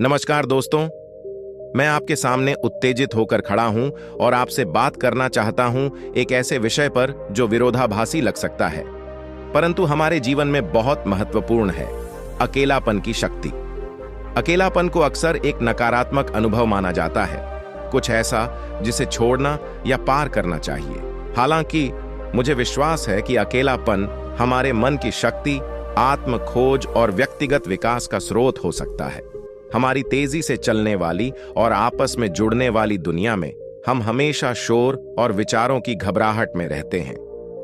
नमस्कार दोस्तों, मैं आपके सामने उत्तेजित होकर खड़ा हूं और आपसे बात करना चाहता हूं एक ऐसे विषय पर जो विरोधाभासी लग सकता है, परंतु हमारे जीवन में बहुत महत्वपूर्ण है। अकेलापन की शक्ति। अकेलापन को अक्सर एक नकारात्मक अनुभव माना जाता है, कुछ ऐसा जिसे छोड़ना या पार करना चाहिए। हालांकि मुझे विश्वास है कि अकेलापन हमारे मन की शक्ति, आत्म खोज और व्यक्तिगत विकास का स्रोत हो सकता है। हमारी तेजी से चलने वाली और आपस में जुड़ने वाली दुनिया में हम हमेशा शोर और विचारों की घबराहट में रहते हैं।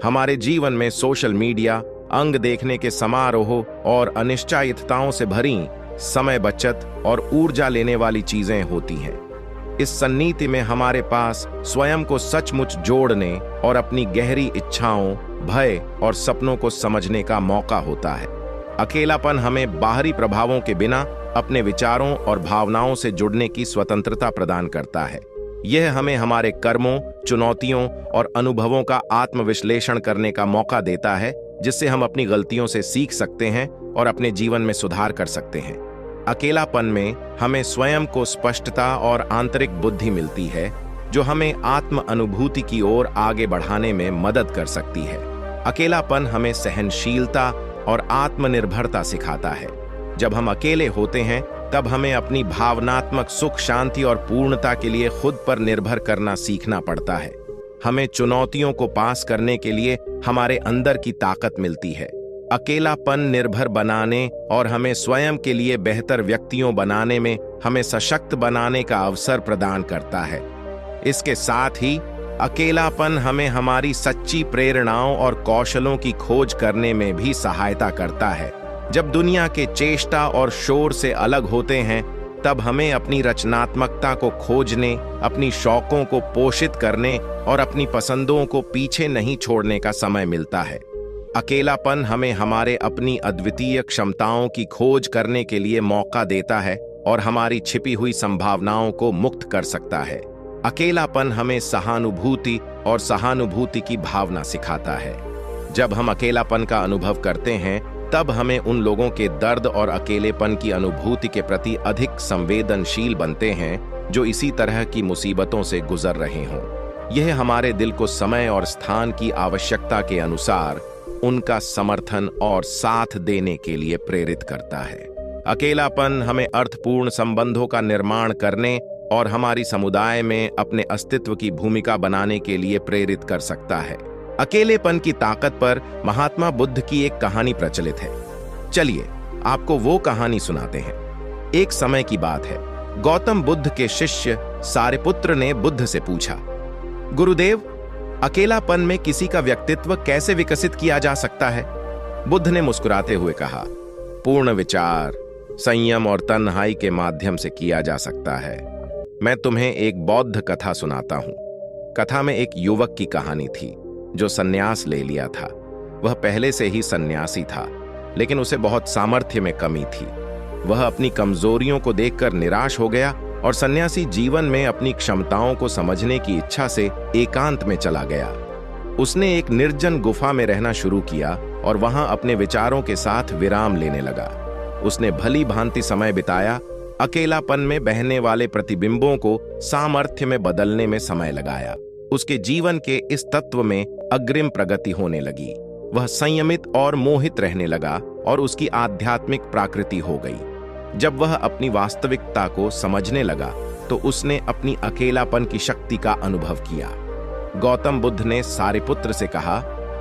हमारे जीवन में सोशल मीडिया, अंग देखने के समारोह और अनिश्चितताओं से भरी समय बचत और ऊर्जा लेने वाली चीजें होती हैं। इस सन्निधि में हमारे पास स्वयं को सचमुच जोड़ने और अपनी गहरी इच्छाओं, भय और सपनों को समझने का मौका होता है। अकेलापन हमें बाहरी प्रभावों के बिना अपने विचारों और भावनाओं से जुड़ने की स्वतंत्रता प्रदान करता है। यह हमें हमारे कर्मों, चुनौतियों और अनुभवों का आत्मविश्लेषण करने का मौका देता है, जिससे हम अपनी गलतियों से सीख सकते हैं और अपने जीवन में सुधार कर सकते हैं। अकेलापन में हमें स्वयं को स्पष्टता और आंतरिक बुद्धि मिलती है, जो हमें आत्म अनुभूति की ओर आगे बढ़ाने में मदद कर सकती है। अकेलापन हमें सहनशीलता और आत्मनिर्भरता सिखाता है। जब हम अकेले होते हैं, तब हमें अपनी भावनात्मक सुख, शांति और पूर्णता के लिए खुद पर निर्भर करना सीखना पड़ता है। हमें चुनौतियों को पास करने के लिए हमारे अंदर की ताकत मिलती है। अकेलापन निर्भर बनाने और हमें स्वयं के लिए बेहतर व्यक्तियों बनाने में हमें सशक्त बनाने का अवसर प्रदान करता है। इसके साथ ही अकेलापन हमें हमारी सच्ची प्रेरणाओं और कौशलों की खोज करने में भी सहायता करता है। जब दुनिया के चेष्टा और शोर से अलग होते हैं, तब हमें अपनी रचनात्मकता को खोजने, अपनी शौकों को पोषित करने और अपनी पसंदों को पीछे नहीं छोड़ने का समय मिलता है। अकेलापन हमें हमारे अपनी अद्वितीय क्षमताओं की खोज करने के लिए मौका देता है और हमारी छिपी हुई संभावनाओं को मुक्त कर सकता है। अकेलापन हमें सहानुभूति और सहानुभूति की भावना सिखाता है। जब हम अकेलापन का अनुभव करते हैं, तब हमें उन लोगों के दर्द और अकेलेपन की अनुभूति के प्रति अधिक संवेदनशील बनते हैं जो इसी तरह की मुसीबतों से गुजर रहे हों। यह हमारे दिल को समय और स्थान की आवश्यकता के अनुसार उनका समर्थन और साथ देने के लिए प्रेरित करता है। अकेलापन हमें अर्थपूर्ण संबंधों का निर्माण करने और हमारी समुदाय में अपने अस्तित्व की भूमिका बनाने के लिए प्रेरित कर सकता है। अकेलेपन की ताकत पर महात्मा बुद्ध की एक कहानी प्रचलित है। चलिए आपको वो कहानी सुनाते हैं। एक समय की बात है, गौतम बुद्ध के शिष्य सारिपुत्र ने बुद्ध से पूछा, गुरुदेव, अकेलापन में किसी का व्यक्तित्व कैसे विकसित किया जा सकता है? बुद्ध ने मुस्कुराते हुए कहा, पूर्ण विचार, संयम और तन्हाई के माध्यम से किया जा सकता है। मैं तुम्हें एक बौद्ध कथा सुनाता हूं। कथा में एक युवक की कहानी थी जो सन्यास ले लिया था। वह पहले से ही सन्यासी था, लेकिन उसे बहुत सामर्थ्य में कमी थी। वह अपनी कमजोरियों को देखकर निराश हो गया और सन्यासी जीवन में अपनी क्षमताओं को समझने की इच्छा से एकांत में चला गया। उसने एक निर्जन गुफा में रहना शुरू किया और वहां अपने विचारों के साथ विराम लेने लगा। उसने भली भांति समय बिताया, अकेलापन में बहने वाले प्रतिबिंबों को सामर्थ्य में बदलने में समय लगाया। उसके जीवन के इस तत्व में अग्रिम प्रगति होने लगी। वह संयमित और मोहित रहने लगा और उसकी आध्यात्मिक प्रकृति हो गई। जब वह अपनी वास्तविकता को समझने लगा, तो उसने अपनी अकेलापन की शक्ति का अनुभव किया। गौतम बुद्ध ने सारिपुत्र से कहा,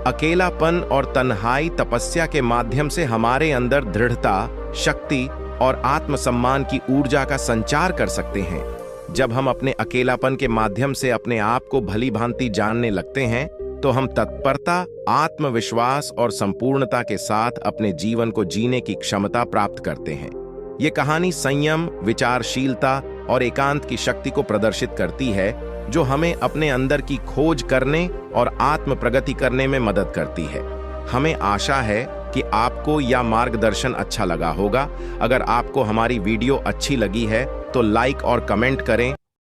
अकेलापन और तन्हाई तपस्या के माध्यम से हमारे अंदर दृढ़ता, शक्ति और आत्मसम्मान की ऊर्जा का संचार कर सकते हैं। जब हम अपने अकेलापन के माध्यम से अपने आप को भली भांति जानने लगते हैं, तो हम तत्परता, आत्मविश्वास और संपूर्णता के साथ अपने जीवन को जीने की क्षमता प्राप्त करते हैं। ये कहानी संयम, विचारशीलता और एकांत की शक्ति को प्रदर्शित करती है, जो हमें अपने अंदर की खोज करने और आत्म प्रगति करने में मदद करती है। हमें आशा है कि आपको यह मार्गदर्शन अच्छा लगा होगा। अगर आपको हमारी वीडियो अच्छी लगी है, तो लाइक और कमेंट करें